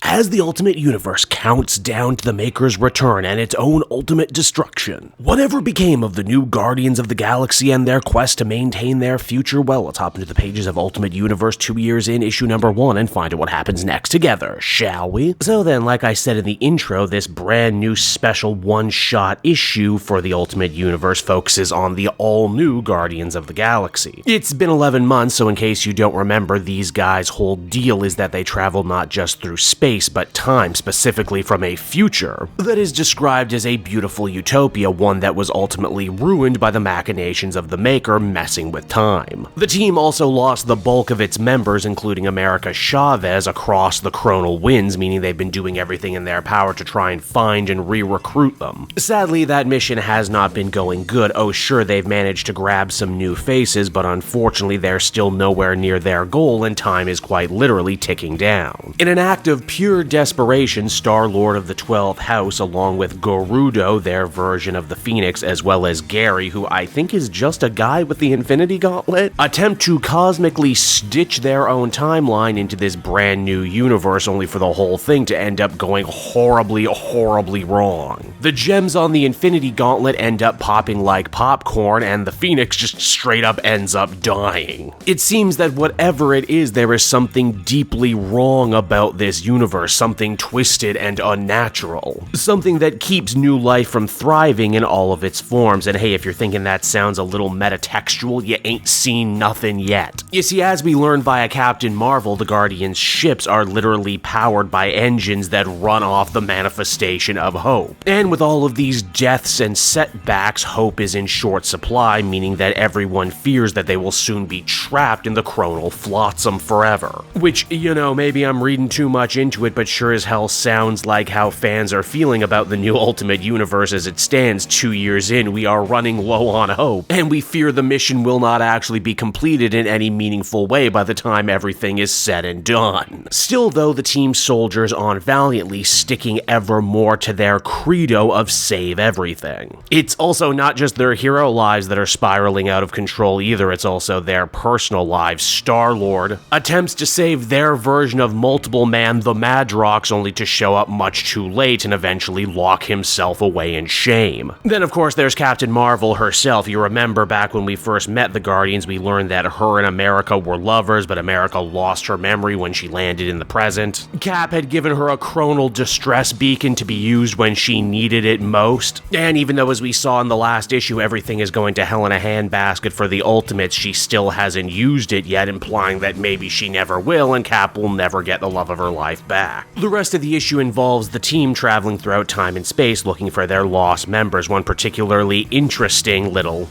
as the Ultimate Universe counts down to the Maker's return and its own ultimate destruction. Whatever became of the new Guardians of the Galaxy and their quest to maintain their future? Well, let's hop into the pages of Ultimate Universe 2 years in, issue number 1, and find out what happens next together, shall we? So then, like I said in the intro, this brand new special one-shot issue for the Ultimate Universe focuses on the all-new Guardians of the Galaxy. It's been 11 months, so in case you don't remember, these guys' whole deal is that they travel not just through space, but time, specifically from a future that is described as a beautiful utopia, one that was ultimately ruined by the machinations of the Maker messing with time. The team also lost the bulk of its members, including America Chavez, across the chronal winds, meaning they've been doing everything in their power to try and find and re-recruit them. Sadly, that mission has not been going good. Oh sure, they've managed to grab some new faces, but unfortunately they're still nowhere near their goal, and time is quite literally ticking down. In an act of pure desperation, Star-Lord of the 12th House, along with Gerudo, their version of the Phoenix, as well as Gary, who I think is just a guy with the Infinity Gauntlet, attempt to cosmically stitch their own timeline into this brand new universe, only for the whole thing to end up going horribly, horribly wrong. The gems on the Infinity Gauntlet end up popping like popcorn, and the Phoenix just straight up ends up dying. It seems that whatever it is, there is something deeply wrong about this universe, something twisted and unnatural. Something that keeps new life from thriving in all of its forms, and hey, if you're thinking that sounds a little metatextual, you ain't seen nothing yet. You see, as we learned via Captain Marvel, the Guardians' ships are literally powered by engines that run off the manifestation of hope. And with all of these deaths and setbacks, hope is in short supply, meaning that everyone fears that they will soon be trapped in the chronal flotsam forever. Which, you know, maybe I'm reading too much into it, but sure as hell sounds like how fans are feeling about the new Ultimate Universe as it stands 2 years in. We are running low on hope, and we fear the mission will not actually be completed in any meaningful way by the time everything is said and done. Still though, the team soldiers on valiantly, sticking ever more to their credo of save everything. It's also not just their hero lives that are spiraling out of control either, it's also their personal lives. Star-Lord attempts to save their version of Multiple Man, the Madrox, only to show up much too late and eventually lock himself away in shame. Then of course there's Captain Marvel herself. You remember back when we first met the Guardians, we learned that her and America were lovers, but America lost her memory when she landed in the present. Cap had given her a chronal distress beacon to be used when she needed it most, and even though, as we saw in the last issue, everything is going to hell in a handbasket for the Ultimates, she still hasn't used it yet, implying that maybe she never will, and Cap will never get the love of her life back. The rest of the issue involves the team traveling throughout time and space looking for their lost members. One particularly interesting little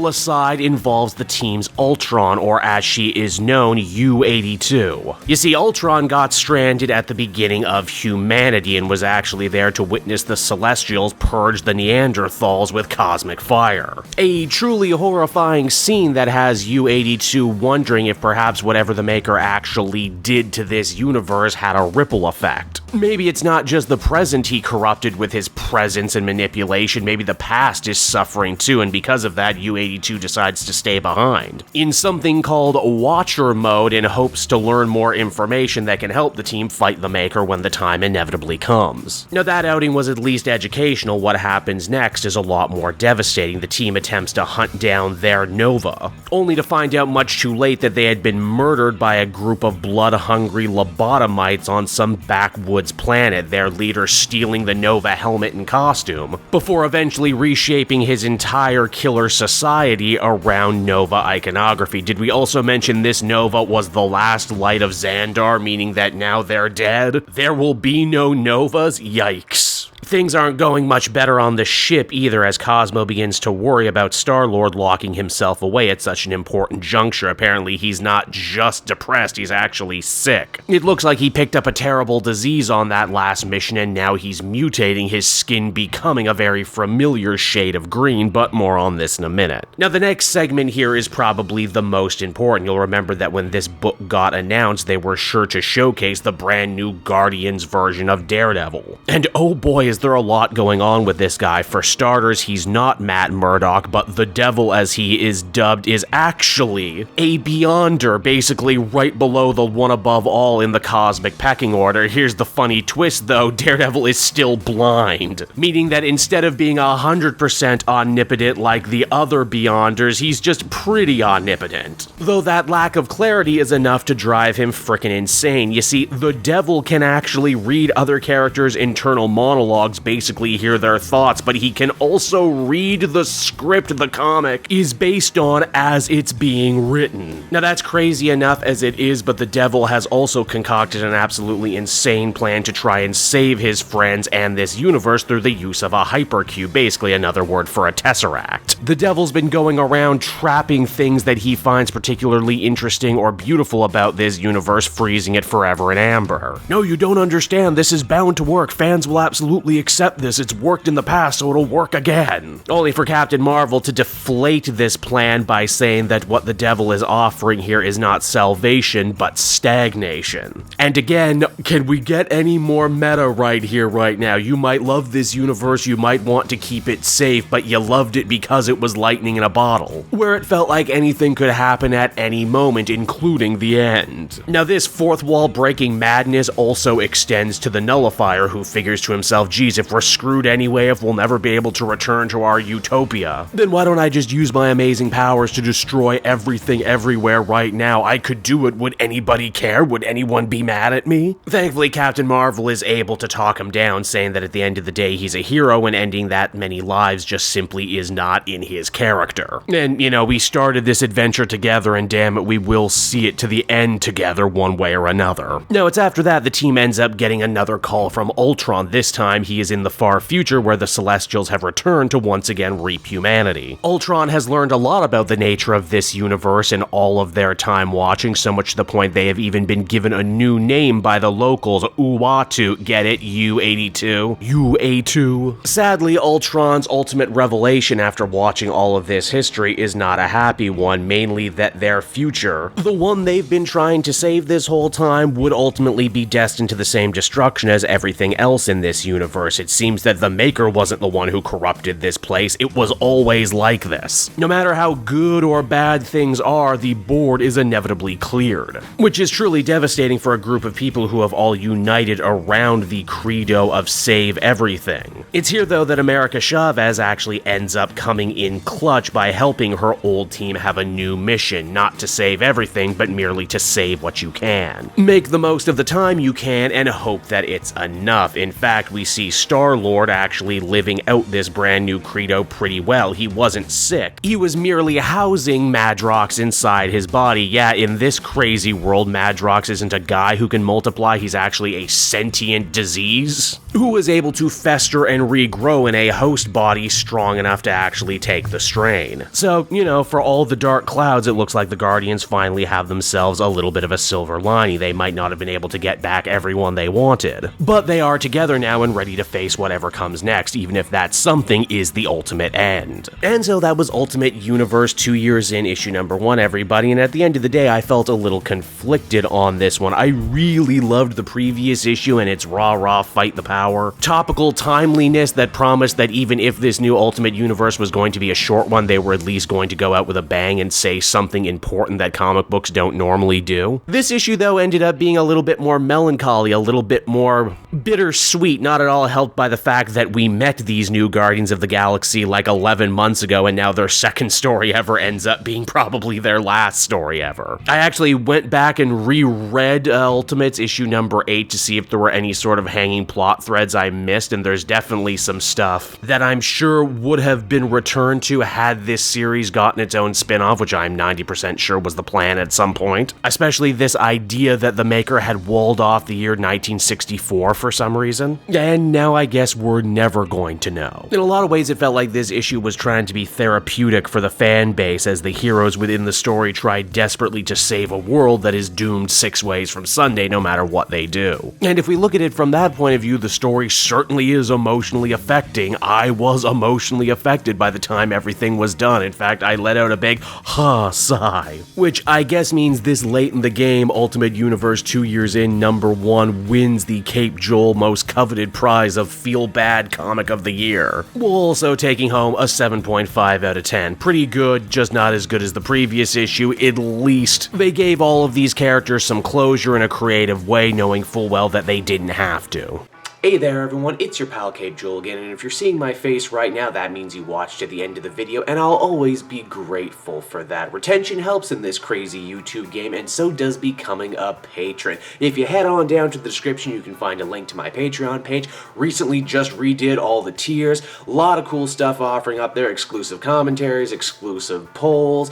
aside involves the team's Ultron, or as she is known, U-82. You see, Ultron got stranded at the beginning of humanity and was actually there to witness the Celestials purge the Neanderthals with cosmic fire. A truly horrifying scene that has U-82 wondering if perhaps whatever the Maker actually did to this universe had a ripple effect. Maybe it's not just the present he corrupted with his presence and manipulation, maybe the past is suffering too, and because of that, U-82 decides to stay behind in something called Watcher Mode in hopes to learn more information that can help the team fight the Maker when the time inevitably comes. Now that outing was at least educational. What happens next is a lot more devastating. The team attempts to hunt down their Nova, only to find out much too late that they had been murdered by a group of blood-hungry lobotomites on some backwoods planet, their leader stealing the Nova helmet and costume, before eventually reshaping his entire killer society around Nova iconography. Did we also mention this Nova was the last light of Xandar, meaning that now they're dead? There will be no Novas? Yikes. Things aren't going much better on the ship either, as Cosmo begins to worry about Star-Lord locking himself away at such an important juncture. Apparently he's not just depressed, he's actually sick. It looks like he picked up a terrible disease on that last mission, and now he's mutating, his skin becoming a very familiar shade of green, but more on this in a minute. Now the next segment here is probably the most important. You'll remember that when this book got announced, they were sure to showcase the brand new Guardians version of Daredevil. And oh boy, is there a lot going on with this guy. For starters, he's not Matt Murdock, but the Devil, as he is dubbed, is actually a Beyonder, basically right below the one above all in the cosmic pecking order. Here's the funny twist, though. Daredevil is still blind, meaning that instead of being 100% omnipotent like the other Beyonders, he's just pretty omnipotent. Though that lack of clarity is enough to drive him frickin' insane. You see, the Devil can actually read other characters' internal monologues, basically hear their thoughts, but he can also read the script the comic is based on as it's being written. Now that's crazy enough as it is, but the Devil has also concocted an absolutely insane plan to try and save his friends and this universe through the use of a hypercube, basically another word for a tesseract. The Devil's been going around trapping things that he finds particularly interesting or beautiful about this universe, freezing it forever in amber. No, you don't understand, this is bound to work, fans will absolutely accept this, it's worked in the past so it'll work again. Only for Captain Marvel to deflate this plan by saying that what the Devil is offering here is not salvation, but stagnation. And again, can we get any more meta right here, right now? You might love this universe, you might want to keep it safe, but you loved it because it was lightning in a bottle, where it felt like anything could happen at any moment, including the end. Now this fourth wall breaking madness also extends to the Nullifier, who figures to himself, geez, if we're screwed anyway, if we'll never be able to return to our utopia, then why don't I just use my amazing powers to destroy everything everywhere right now? I could do it, would anybody care? Would anyone be mad at me? Thankfully, Captain Marvel is able to talk him down, saying that at the end of the day he's a hero and ending that many lives just simply is not in his character. And, you know, we started this adventure together and damn it, we will see it to the end together one way or another. Now, it's after that the team ends up getting another call from Ultron. This time he is in the far future where the Celestials have returned to once again reap humanity. Ultron has learned a lot about the nature of this universe in all of their time watching, so much to the point they have even been given a new name by the locals, Uatu. Get it? U-82. U-A2. Sadly, Ultron's ultimate revelation after watching all of this history is not a happy one, mainly that their future, the one they've been trying to save this whole time, would ultimately be destined to the same destruction as everything else in this universe. It seems that the Maker wasn't the one who corrupted this place, it was always like this. No matter how good or bad things are, the board is inevitably cleared, which is truly devastating for a group of people who have all united around the credo of save everything. It's here though that America Chavez actually ends up coming in clutch by helping her old team have a new mission, not to save everything, but merely to save what you can. Make the most of the time you can and hope that it's enough. In fact, we see Star-Lord actually living out this brand new credo pretty well. He wasn't sick. He was merely housing Madrox inside his body. Yeah, in this crazy world, Madrox isn't a guy who can multiply, he's actually a sentient disease who is able to fester and regrow in a host body strong enough to actually take the strain. So, you know, for all the dark clouds, it looks like the Guardians finally have themselves a little bit of a silver lining. They might not have been able to get back everyone they wanted, but they are together now and ready to face whatever comes next, even if that something is the ultimate end. And so that was Ultimate Universe 2 years in, issue number 1, everybody, and at the end of the day, I felt a little conflicted on this one. I really loved the previous issue and its rah-rah fight the power, topical timeliness that promised that even if this new Ultimate Universe was going to be a short one, they were at least going to go out with a bang and say something important that comic books don't normally do. This issue, though, ended up being a little bit more melancholy, a little bit more bittersweet, not at all helped by the fact that we met these new Guardians of the Galaxy like 11 months ago, and now their second story ever ends up being probably their last story ever. I actually went back and reread Ultimates issue number 8 to see if there were any sort of hanging plot threads I missed, and there's definitely some stuff that I'm sure would have been returned to had this series gotten its own spin-off, which I'm 90% sure was the plan at some point. Especially this idea that the Maker had walled off the year 1964 for some reason. And now I guess we're never going to know. In a lot of ways, it felt like this issue was trying to be therapeutic for the fan base as the heroes within the story tried desperately to save a world that is doomed 6 ways from Sunday no matter what they do. And if we look at it from that point of view, the story certainly is emotionally affecting. I was emotionally affected by the time everything was done. In fact, I let out a big sigh, which I guess means this late in the game, Ultimate Universe 2 years in, #1 wins the Cape Joel most coveted prize of Feel Bad Comic of the Year. Also taking home a 7.5 out of 10. Pretty good, just not as good as the previous issue. At least they gave all of these characters some closure in a creative way, knowing full well that they didn't have to. Hey there everyone, it's your pal Cape Joel again, and if you're seeing my face right now, that means you watched to the end of the video, and I'll always be grateful for that. Retention helps in this crazy YouTube game, and so does becoming a patron. If you head on down to the description, you can find a link to my Patreon page. Recently just redid all the tiers, a lot of cool stuff offering up there, exclusive commentaries, exclusive polls,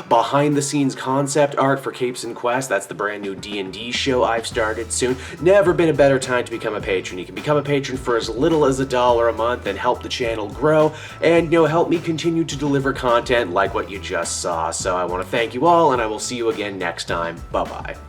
behind the scenes concept art for Capes and Quest. That's the brand new D&D show I've started soon. Never been a better time to become a patron. You can become a patron for as little as $1 a month and help the channel grow and, help me continue to deliver content like what you just saw. So I want to thank you all, and I will see you again next time. Bye-bye.